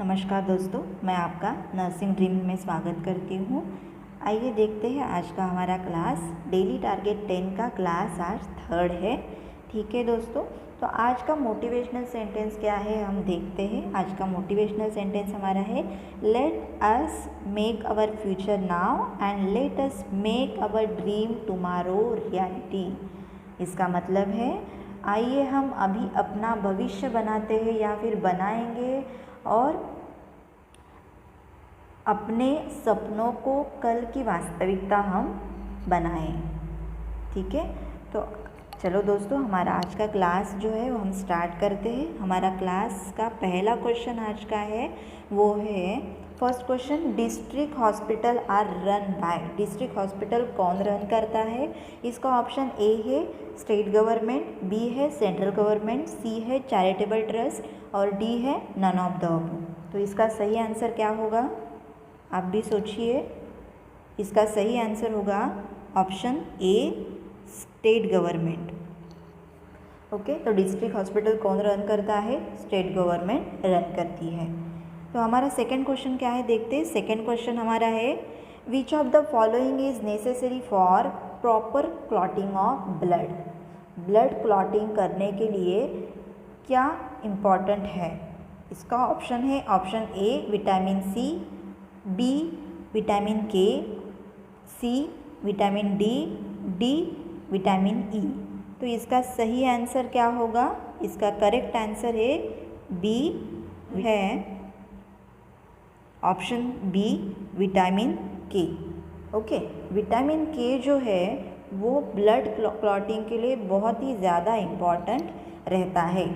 नमस्कार दोस्तों, मैं आपका नर्सिंग ड्रीम में स्वागत करती हूँ। आइए देखते हैं आज का हमारा क्लास डेली टारगेट 10 का क्लास आज थर्ड है। ठीक है दोस्तों, तो आज का मोटिवेशनल सेंटेंस क्या है हम देखते हैं। आज का मोटिवेशनल सेंटेंस हमारा है let us make our future now and let us make our dream tomorrow reality. इसका मतलब है आइए हम अभी अपना भविष्य बनाते हैं या फिर बनाएंगे और अपने सपनों को कल की वास्तविकता हम बनाएं। ठीक है, तो चलो दोस्तों हमारा आज का क्लास जो है वो हम स्टार्ट करते हैं। हमारा क्लास का पहला क्वेश्चन आज का है वो है first question, district hospital are run by. District hospital कौन रन करता है? इसका ऑप्शन ए है स्टेट गवर्नमेंट, बी है सेंट्रल गवर्नमेंट, सी है चैरिटेबल ट्रस्ट और डी है नन ऑफ द अबव। तो इसका सही आंसर क्या होगा? आप भी सोचिए। इसका सही आंसर होगा option A state government. Okay, तो डिस्ट्रिक्ट हॉस्पिटल कौन रन करता है? स्टेट गवर्नमेंट रन करती है। तो हमारा सेकंड क्वेश्चन क्या है देखते हैं। सेकंड क्वेश्चन हमारा है which of the following is necessary for proper clotting of blood. Blood clotting करने के लिए क्या इम्पॉर्टेंट है? इसका ऑप्शन है option A vitamin C, B vitamin K, C vitamin D, D vitamin E. तो इसका सही आंसर क्या होगा? इसका करेक्ट आंसर है बी है option B vitamin K. Okay, vitamin K जो है वो ब्लड क्लॉटिंग के लिए बहुत ही ज़्यादा इम्पॉर्टेंट रहता है।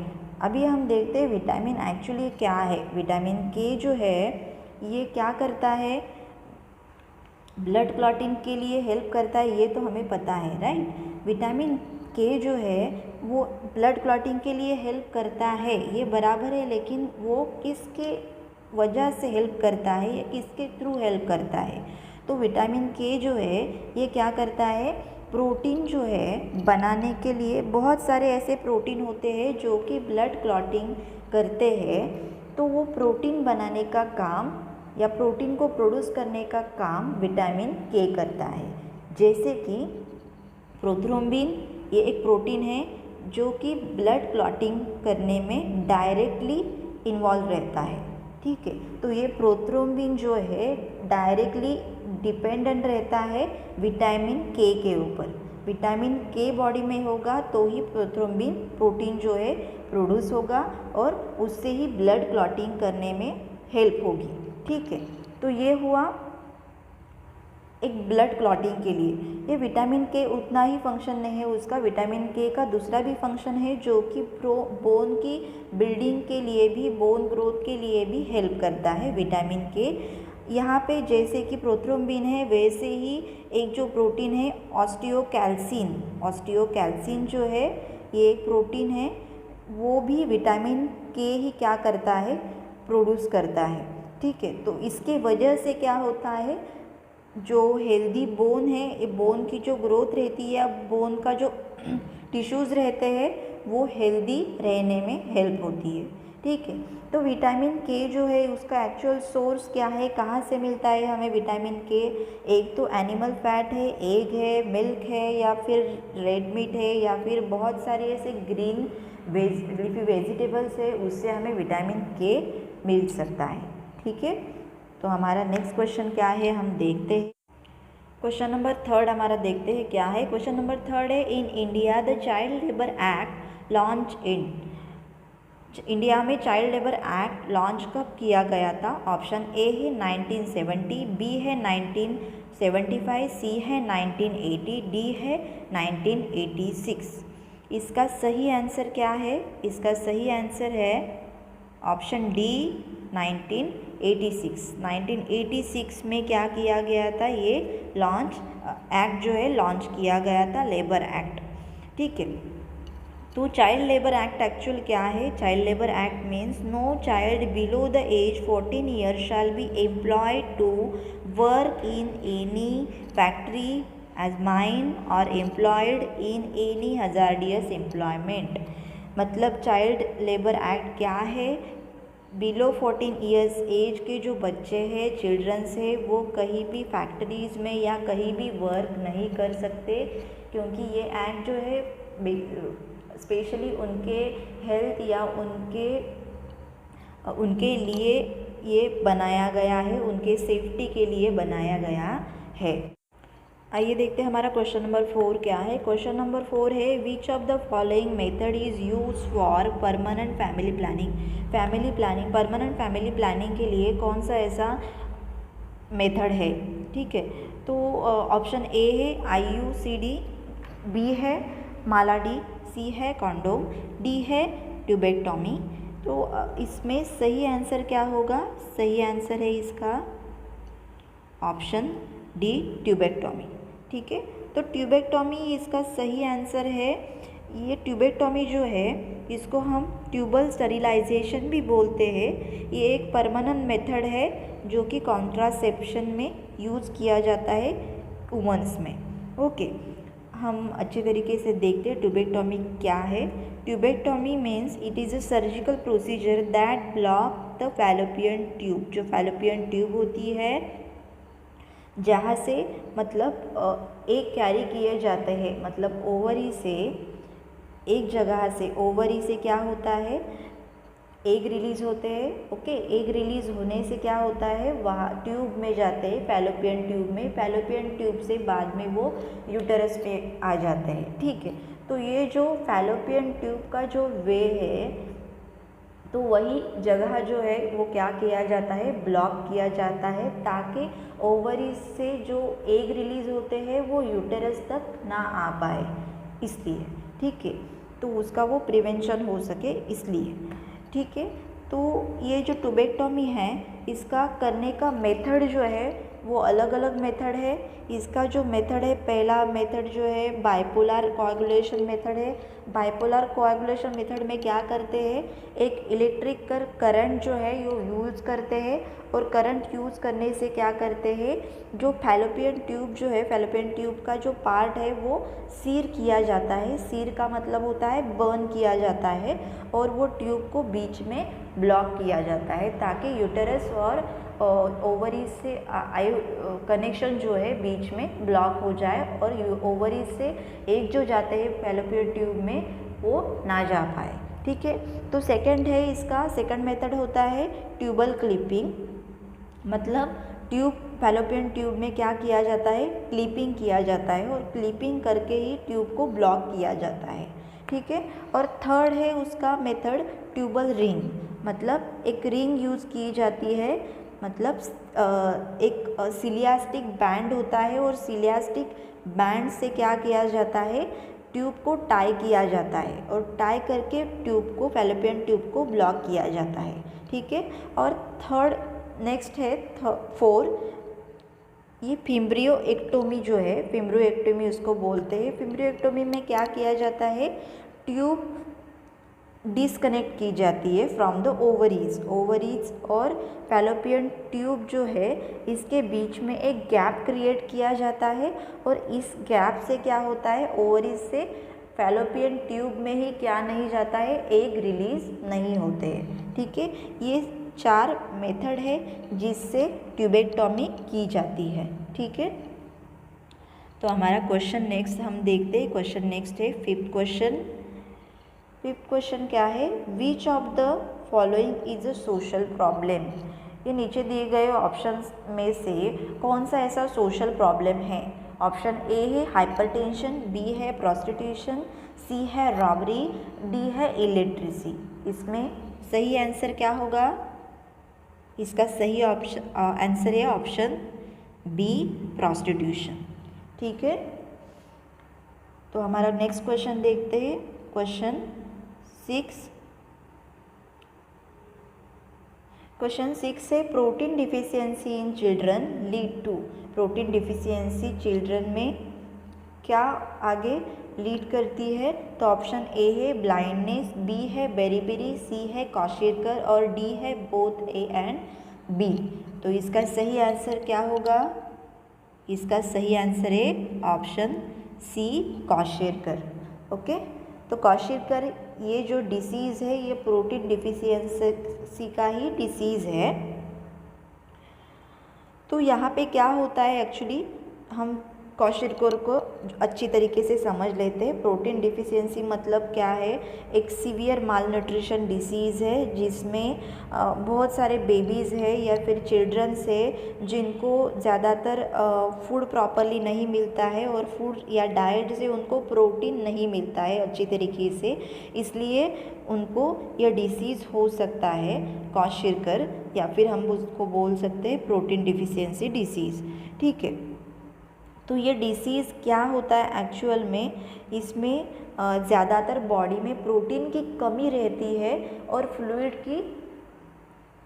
अभी हम देखते हैं विटामिन एक्चुअली क्या है। विटामिन के जो है ये क्या करता है? ब्लड क्लॉटिंग के लिए हेल्प करता है, ये तो हमें पता है, राइट। विटामिन के जो है वो ब्लड क्लॉटिंग के लिए हेल्प करता है, ये बराबर है, लेकिन वो किसके वजह से हेल्प करता है या किसके थ्रू हेल्प करता है? तो विटामिन के जो है ये क्या करता है? प्रोटीन जो है बनाने के लिए, बहुत सारे ऐसे प्रोटीन होते हैं जो कि ब्लड क्लॉटिंग करते हैं, तो वो प्रोटीन बनाने का काम या प्रोटीन को प्रोड्यूस करने का काम विटामिन के करता है। जैसे कि प्रोथ्रोम्बिन, ये एक प्रोटीन है जो कि ब्लड क्लॉटिंग करने में डायरेक्टली इन्वॉल्व रहता है। ठीक है, तो ये प्रोथ्रोम्बिन जो है डायरेक्टली डिपेंडेंट रहता है विटामिन के ऊपर। विटामिन के बॉडी में होगा तो ही प्रोथ्रोम्बिन प्रोटीन जो है प्रोड्यूस होगा और उससे ही ब्लड क्लॉटिंग करने में हेल्प होगी। ठीक है, तो ये हुआ एक ब्लड क्लॉटिंग के लिए। ये विटामिन के उतना ही फंक्शन नहीं है उसका, विटामिन के का दूसरा भी फंक्शन है जो कि बोन की बिल्डिंग के लिए भी, बोन ग्रोथ के लिए भी हेल्प करता है विटामिन के। यहाँ पे जैसे कि प्रोथ्रोम्बिन है वैसे ही एक जो प्रोटीन है ऑस्टियोकैल्सिन, ऑस्टियोकैल्सिन जो है ये एक प्रोटीन है, वो भी विटामिन के ही क्या करता है? प्रोड्यूस करता है। ठीक है, तो इसके वजह से क्या होता है, जो हेल्दी बोन है, ये बोन की जो ग्रोथ रहती है या बोन का जो टिश्यूज़ रहते हैं वो हेल्दी रहने में हेल्प होती है। ठीक है, तो विटामिन के जो है उसका एक्चुअल सोर्स क्या है, कहाँ से मिलता है हमें विटामिन के? एक तो एनिमल फैट है, एग है, मिल्क है, या फिर रेड मीट है, या फिर बहुत सारे ऐसे ग्रीन लीफी वेजिटेबल्स है, उससे हमें विटामिन के मिल सकता है। ठीक है, तो हमारा नेक्स्ट क्वेश्चन क्या है हम देखते हैं। क्वेश्चन नंबर थर्ड हमारा देखते हैं क्या है। क्वेश्चन नंबर थर्ड है in India the child labour act launch in. India में चाइल्ड लेबर एक्ट लॉन्च कब किया गया था? ऑप्शन ए है 1970, बी है 1975, सी है 1980, डी है 1986। इसका सही आंसर क्या है? इसका सही आंसर है ऑप्शन डी 1986। 1986 में क्या किया गया था? ये लॉन्च एक्ट जो है लॉन्च किया गया था, लेबर एक्ट। ठीक है, तो चाइल्ड लेबर एक्ट एक्चुअल क्या है? Child labour act means no child below the age 14 year shall be employed to work in any factory as mine or employed in any hazardous employment. मतलब child labour act क्या है? Below 14 years as के जो बच्चे हैं, children's है, वो कहीं भी फैक्ट्रीज़ में या कहीं भी वर्क नहीं कर सकते, क्योंकि ये एक्ट जो है स्पेशली उनके हेल्थ या उनके लिए ये बनाया गया है, उनके सेफ्टी के लिए बनाया गया है। आइए देखते हैं हमारा क्वेश्चन नंबर 4 क्या है। क्वेश्चन नंबर 4 है, which of the following method is use for permanent family planning. Family planning, permanent family planning के लिए कौन सा ऐसा मेथड है, ठीक है। तो ऑप्शन ए है IUCD, बी है मालाडी, सी है कॉन्डोम, डी है ट्यूबेक्टोमी। तो इसमें सही आंसर क्या होगा? सही आंसर है इसका ऑप्शन डी, ट्यूबेक्टोमी, ठीक है। तो ट्यूबेक्टोमी इसका सही आंसर है। ये ट्यूबेक्टोमी जो है इसको हम ट्यूबल स्टरिलाइजेशन भी बोलते हैं। ये एक परमानेंट मेथड है जो कि कॉन्ट्रासेप्शन में यूज़ किया जाता है वुमेन्स में। ओके, हम अच्छे तरीके से देखते हैं ट्यूबेक्टोमी क्या है। Tubectomy means it is a surgical procedure that block the fallopian tube. जो फैलोपियन ट्यूब होती है जहाँ से मतलब एक कैरी किए जाते हैं, मतलब ओवरी से एक जगह से, ओवरी से क्या होता है, एग रिलीज़ होते हैं। ओके, एग रिलीज़ होने से क्या होता है, वहाँ ट्यूब में जाते हैं, फैलोपियन ट्यूब में। फैलोपियन ट्यूब से बाद में वो यूटेरस पे आ जाते हैं, ठीक है। तो ये जो फैलोपियन ट्यूब का जो वे है, तो वही जगह जो है वो क्या किया जाता है, ब्लॉक किया जाता है, ताकि ओवरी से जो एग रिलीज़ होते हैं वो यूटेरस तक ना आ पाए, इसलिए, ठीक है। तो उसका वो प्रिवेंशन हो सके इसलिए, ठीक है। तो ये जो ट्यूबेक्टोमी है इसका करने का मेथड जो है वो अलग अलग मेथड है। इसका जो मेथड है, पहला मेथड जो है बाइपोलर कोआगुलेशन मेथड है। बाइपोलर कोआगुलेशन मेथड में क्या करते हैं, एक इलेक्ट्रिक करंट जो है ये यूज़ करते हैं, और करंट यूज़ करने से क्या करते हैं, जो फैलोपियन ट्यूब जो है, फैलोपियन ट्यूब का जो पार्ट है वो सीर किया जाता है। सीर का मतलब होता है बर्न किया जाता है, और वो ट्यूब को बीच में ब्लॉक किया जाता है, ताकि यूटेरस और ओवरी से कनेक्शन जो है बीच में ब्लॉक हो जाए, और ओवरी से एक जो जाते हैं फैलोपियन ट्यूब में वो ना जा पाए, ठीक है। तो सेकंड है, इसका सेकंड मेथड होता है ट्यूबल क्लिपिंग। मतलब ट्यूब, फैलोपियन ट्यूब में क्या किया जाता है, क्लिपिंग किया जाता है, और क्लिपिंग करके ही ट्यूब को ब्लॉक किया जाता है, ठीक है। और थर्ड है उसका मेथड ट्यूबल रिंग। मतलब एक रिंग यूज़ की जाती है, मतलब एक सिलियास्टिक बैंड होता है, और सिलियास्टिक बैंड से क्या किया जाता है, ट्यूब को टाई किया जाता है, और टाई करके ट्यूब को, फैलोपियन ट्यूब को ब्लॉक किया जाता है, ठीक है। और थर्ड नेक्स्ट है 4, ये फिम्ब्रियोएक्टोमी जो है, फिम्ब्रियोएक्टोमी उसको बोलते हैं। फिम्ब्रियोएक्टोमी में क्या किया जाता है, ट्यूब डिसकनेक्ट की जाती है फ्रॉम द ओवरीज और फैलोपियन ट्यूब जो है इसके बीच में एक गैप क्रिएट किया जाता है, और इस गैप से क्या होता है, ओवरीज से फैलोपियन ट्यूब में ही क्या नहीं जाता है, एग रिलीज नहीं होते हैं, ठीक है। ये 4 मेथड है जिससे ट्यूबेक्टोमी की जाती है, ठीक है। तो हमारा क्वेश्चन नेक्स्ट हम देखते हैं। क्वेश्चन नेक्स्ट है फिफ्थ क्वेश्चन क्या है, which of the following is a social problem. ये नीचे दिए गए ऑप्शंस में से कौन सा ऐसा सोशल प्रॉब्लम है। ऑप्शन ए है हाइपरटेंशन, बी है प्रोस्टिट्यूशन, सी है रॉबरी, डी है इलिटरेसी। इसमें सही आंसर क्या होगा, इसका सही आंसर है ऑप्शन बी, प्रोस्टिट्यूशन, ठीक है। तो हमारा नेक्स्ट क्वेश्चन देखते हैं। क्वेश्चन 6 है, protein deficiency in children lead to. Protein deficiency children में क्या आगे लीड करती है। तो ऑप्शन ए है ब्लाइंडनेस, बी है बेरीबेरी, सी है क्वाशेरकर, और डी है बोथ ए एंड बी। तो इसका सही आंसर क्या होगा, इसका सही आंसर है ऑप्शन सी, क्वाशेरकर। ओके, तो क्वाशेरकर ये जो डिसीज़ है ये प्रोटीन डिफिशियंसी का ही डिसीज़ है। तो यहाँ पे क्या होता है, एक्चुअली हम क्वेश्चन को अच्छी तरीके से समझ लेते हैं। प्रोटीन डिफिशियंसी मतलब क्या है, एक सीवियर माल न्यूट्रिशन डिसीज़ है जिसमें बहुत सारे बेबीज़ है या फिर चिल्ड्रंस है जिनको ज़्यादातर फूड प्रॉपरली नहीं मिलता है और फूड या डाइट से उनको प्रोटीन नहीं मिलता है अच्छी तरीके से, इसलिए उनको यह डिसीज़ हो सकता है क्वार्शियर, या फिर हम उसको बोल सकते हैं प्रोटीन डिफिशियंसी डिसीज़। ठीक है, तो ये डिसीज़ क्या होता है एक्चुअल में, इसमें ज़्यादातर बॉडी में प्रोटीन की कमी रहती है और फ्लूइड की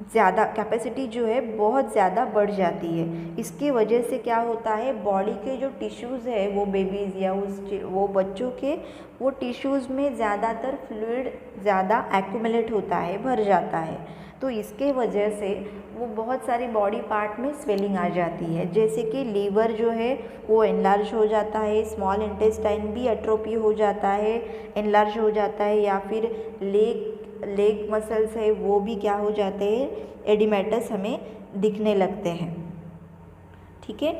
ज़्यादा कैपेसिटी जो है बहुत ज़्यादा बढ़ जाती है। इसकी वजह से क्या होता है, बॉडी के जो टिश्यूज़ है वो बेबीज़ या वो बच्चों के वो टिश्यूज़ में ज़्यादातर फ्लूइड ज़्यादा एक्यूमुलेट होता है, भर जाता है। तो इसके वजह से वो बहुत सारी बॉडी पार्ट में स्वेलिंग आ जाती है, जैसे कि लीवर जो है वो एनलार्ज हो जाता है, स्मॉल इंटेस्टाइन भी एट्रोपी हो जाता है, एनलार्ज हो जाता है, या फिर लेग मसल्स है वो भी क्या हो जाते हैं, एडिमेटस हमें दिखने लगते हैं। ठीक है,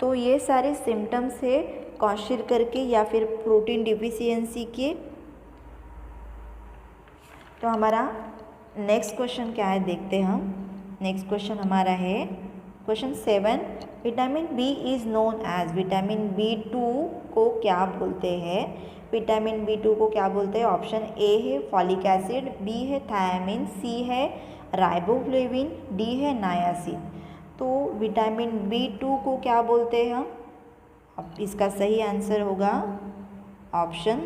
तो ये सारे सिम्टम्स है क्वार्शियर करके या फिर प्रोटीन डिफिशियंसी के। तो हमारा नेक्स्ट क्वेश्चन क्या है देखते हैं हम। नेक्स्ट क्वेश्चन हमारा है question 7, vitamin B is known as, vitamin B2 को क्या बोलते हैं, विटामिन B2 को क्या बोलते हैं। ऑप्शन ए है फॉलिक एसिड, बी है थायामिन, सी है राइबोफ्लेविन, डी है नायासिन। तो विटामिन B2 को क्या बोलते हैं हम, अब इसका सही आंसर होगा option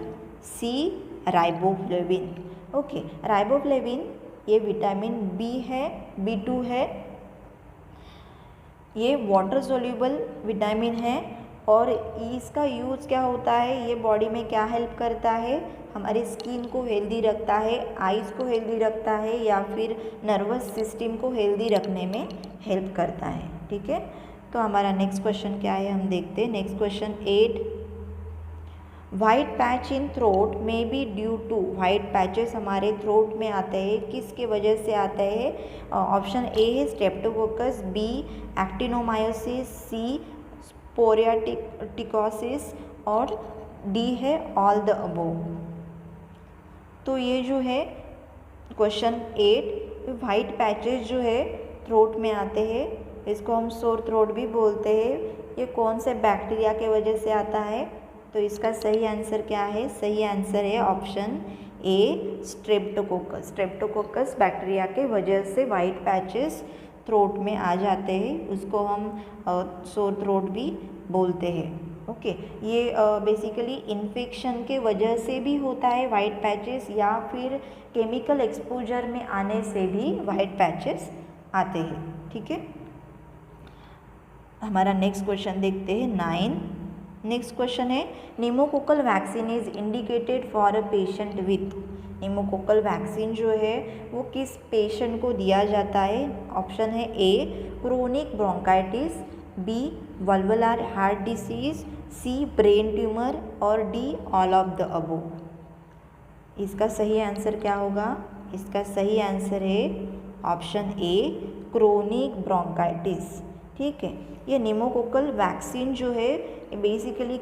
C riboflavin. Okay, riboflavin ये विटामिन B2 है, ये वाटर सोल्यूबल विटामिन है और इसका यूज़ क्या होता है, ये बॉडी में क्या हेल्प करता है, हमारी स्किन को हेल्दी रखता है, आइज़ को हेल्दी रखता है, या फिर नर्वस सिस्टम को हेल्दी रखने में हेल्प करता है। ठीक है, तो हमारा नेक्स्ट क्वेश्चन क्या है हम देखते हैं। Next question 8, white patch in throat में be due to, white patches हमारे थ्रोट में आते हैं किसके वजह से आते हैं। ऑप्शन ए है स्ट्रेप्टोकोकस, बी एक्टिनोमायोसिस, सी स्पोरियाटिकोसिस और डी है ऑल द अबोव। तो ये जो है क्वेश्चन 8, वाइट पैचेस जो है थ्रोट में आते हैं, इसको हम सोर थ्रोट भी बोलते हैं, ये कौन से बैक्टीरिया के वजह से आता है। तो इसका सही आंसर क्या है, सही आंसर है ऑप्शन ए स्ट्रेप्टोकोकस। स्ट्रेप्टोकोकस बैक्टीरिया के वजह से वाइट पैचेस थ्रोट में आ जाते हैं, उसको हम सोर थ्रोट भी बोलते हैं। ओके, ये बेसिकली इन्फेक्शन के वजह से भी होता है वाइट पैचेस, या फिर केमिकल एक्सपोजर में आने से भी वाइट पैचेस आते हैं। ठीक है, हमारा नेक्स्ट क्वेश्चन देखते हैं 9। नेक्स्ट क्वेश्चन है pneumococcal vaccine is indicated for a patient with, pneumococcal vaccine जो है वो किस पेशेंट को दिया जाता है। ऑप्शन है A chronic bronchitis, B valvular heart disease, C brain tumour और D all of the above. इसका सही आंसर क्या होगा, इसका सही आंसर है ऑप्शन ए क्रोनिक ब्रोंकाइटिस। ठीक है, ये निमोकोकल वैक्सीन जो है बेसिकली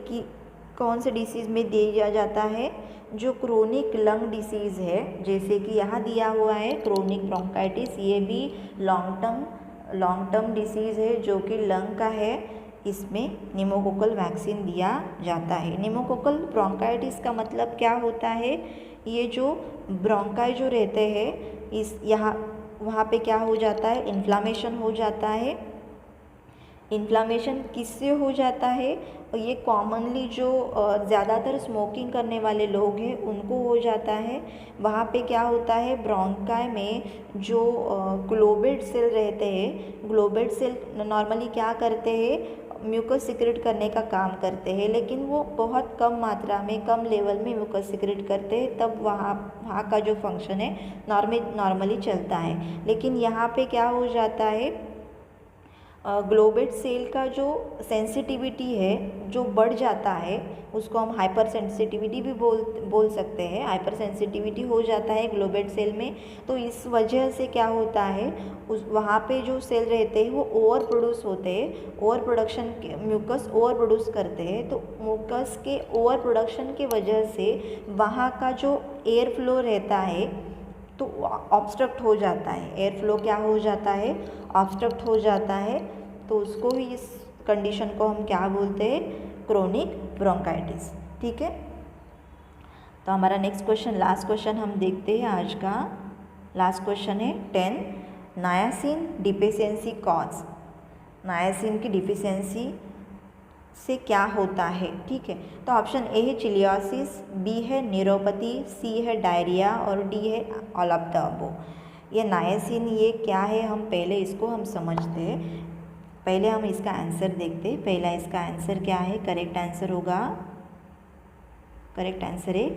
कौन से डिसीज़ में दिया जाता है, जो क्रोनिक लंग डिसीज़ है, जैसे कि यहाँ दिया हुआ है क्रोनिक ब्रोंकाइटिस, ये भी लॉन्ग टर्म डिसीज़ है जो कि लंग का है, इसमें निमोकोकल वैक्सीन दिया जाता है। निमोकोकल ब्रोंकाइटिस का मतलब क्या होता है, ये जो ब्रोंकाई जो रहते हैं इस वहाँ पे क्या हो जाता है, इन्फ्लामेशन हो जाता है। इन्फ्लामेशन किससे हो जाता है, ये कॉमनली जो ज़्यादातर स्मोकिंग करने वाले लोग हैं उनको हो जाता है। वहाँ पे क्या होता है, ब्रोंकाई में जो ग्लोबेट सेल रहते हैं, ग्लोबेट सेल नॉर्मली क्या करते हैं, म्यूकस सिक्रेट करने का काम करते हैं, लेकिन वो बहुत कम मात्रा में, कम लेवल में म्यूकस सिक्रेट करते हैं, तब वहाँ का जो फंक्शन है नॉर्मली चलता है। लेकिन यहाँ पे क्या हो जाता है, ग्लोबेट सेल का जो सेंसिटिविटी है जो बढ़ जाता है उसको हम हाइपर सेंसिटिविटी भी बोल सकते हैं। हाइपर सेंसिटिविटी हो जाता है ग्लोबेट सेल में, तो इस वजह से क्या होता है उस वहाँ पे जो सेल रहते हैं वो ओवर प्रोड्यूस होते हैं, ओवर प्रोडक्शन के म्यूकस ओवर प्रोड्यूस करते हैं। तो म्यूकस के ओवर प्रोडक्शन की वजह से वहाँ का जो एयर फ्लो रहता है तो ऑब्स्ट्रक्ट हो जाता है। एयर फ्लो क्या हो जाता है, ऑब्स्ट्रक्ट हो जाता है। तो उसको ही इस कंडीशन को हम क्या बोलते हैं, क्रोनिक ब्रोंकाइटिस। ठीक है, तो हमारा नेक्स्ट क्वेश्चन, लास्ट क्वेश्चन हम देखते हैं आज का। लास्ट क्वेश्चन है 10, नायासिन डिफिशियंसी कॉज। नायासिन की डिफिशियंसी से क्या होता है। ठीक है, तो ऑप्शन ए है चिलियोसिस, बी है न्यूरोपैथी, सी है डायरिया और डी है ऑल ऑफ द अबव। ये नायासिन ये क्या है, हम पहले इसको हम समझते हैं। पहले हम इसका आंसर देखते हैं। पहला इसका आंसर क्या है, करेक्ट आंसर होगा, करेक्ट आंसर है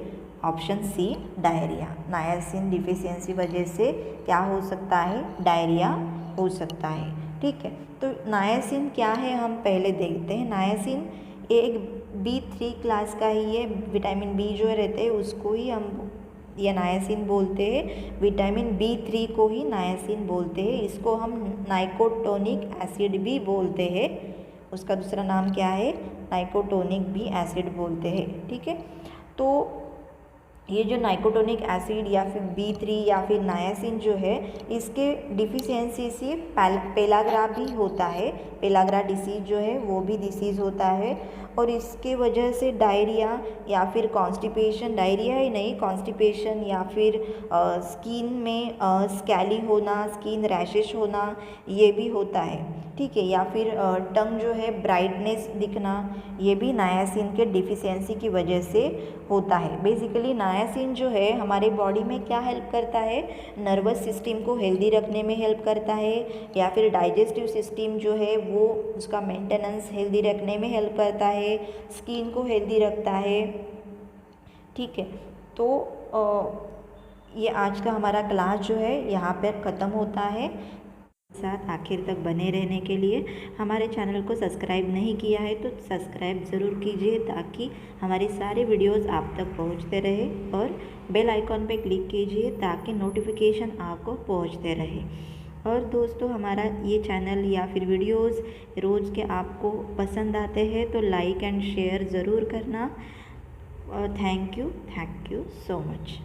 option C diarrhoea. Niacin deficiency वजह से क्या हो सकता है, डायरिया हो सकता है। ठीक है, तो नायासिन क्या है हम पहले देखते हैं। नायासिन एक B3 क्लास का ही है, विटामिन बी जो रहते हैं उसको ही हम ये नायासिन बोलते हैं। विटामिन B3 को ही नायासिन बोलते हैं। इसको हम नाइकोटोनिक एसिड भी बोलते हैं। उसका दूसरा नाम क्या है, नाइकोटोनिक भी एसिड बोलते हैं। ठीक है, तो ये जो नाइकोटोनिक एसिड या फिर B3 या फिर नायासिन जो है इसके डिफिशियंसी से पेलाग्रा भी होता है। पेलाग्रा डिसीज़ जो है वो भी डिसीज़ होता है और इसके वजह से डायरिया या फिर कॉन्स्टिपेशन, डायरिया ही नहीं कॉन्स्टिपेशन या फिर स्किन में स्कैली होना, स्किन रैशेस होना ये भी होता है। ठीक है, या फिर टंग जो है ब्राइटनेस दिखना, ये भी नायासिन के डिफिशियंसी की वजह से होता है। बेसिकली नायासिन जो है हमारे बॉडी में क्या हेल्प करता है, नर्वस सिस्टम को हेल्दी रखने में हेल्प करता है, या फिर डाइजेस्टिव सिस्टम जो है वो उसका मेंटेनेंस हेल्दी रखने में हेल्प करता है, स्किन को हेल्दी रखता है। ठीक है, तो ये आज का हमारा क्लास जो है यहाँ पर ख़त्म होता है। साथ आखिर तक बने रहने के लिए हमारे चैनल को सब्सक्राइब नहीं किया है तो सब्सक्राइब ज़रूर कीजिए ताकि हमारे सारे वीडियोस आप तक पहुंचते रहे, और बेल आइकॉन पे क्लिक कीजिए ताकि नोटिफिकेशन आपको पहुंचते रहे। और दोस्तों हमारा ये चैनल या फिर वीडियोस रोज़ के आपको पसंद आते हैं तो लाइक एंड शेयर ज़रूर करना। और थैंक यू सो मच।